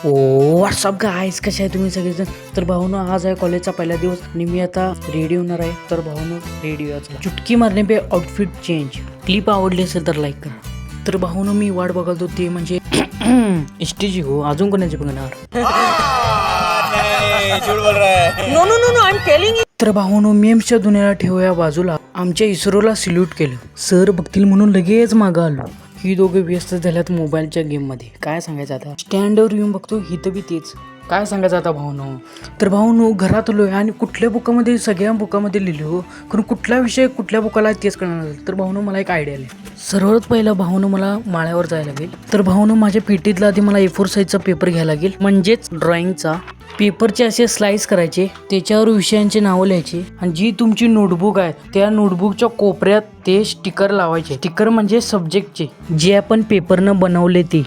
WhatsApp guys, कसे आहे तुम्ही सगळेजण. तर भाऊनो, आज आहे कॉलेजचा पहिला दिवस आणि मी आता रेडी होणार आहे. तर भाऊनो, रेडी व्हायचं, चुटकी मारणे पे आउटफिट चेंज. क्लिप आवडली असेल तर लाईक करा. तर भाऊनो, मी वाट बघतो ते म्हणजे एसटीची हो, अजून कोणाची बघणार. No no no no I am telling you. तर भाऊनो, मेम्सच्या दुनियाला ठेवूया बाजूला, आमच्या इस्रोला सल्यूट केलं. सर बघतील म्हणून लगेच मागं आलो. ही दोघे व्यस्त झाल्यात मोबाईलच्या गेममध्ये. काय सांगायचं आता, स्टँडवर येऊन बघतो इथं बी तेच. काय सांगायचं आता भाऊनो. तर भाऊनो, घरात आलोय आणि कुठल्या बुकामध्ये, सगळ्या बुकामध्ये लिहिलो, कारण कुठला विषय कुठल्या बुकाला तेच कळणार. तर भाऊनो, मला एक आयडिया आली. सर्वात पहिला भाऊनो, मला माळ्यावर जायला लागेल. तर भाऊनो, माझ्या पेटीतला आधी मला A4 साईजचा पेपर घ्यायला लागेल, म्हणजेच ड्रॉइंगचा. पेपरचे असे स्लाइस करायचे, त्याच्यावर विषयांची नावं लिहायची आणि जी तुमची नोटबुक आहे त्या नोटबुकच्या कोपऱ्यात ते स्टिकर लावायचे. स्टिकर म्हणजे सब्जेक्टचे, जे आपण पेपरनं बनवले ते.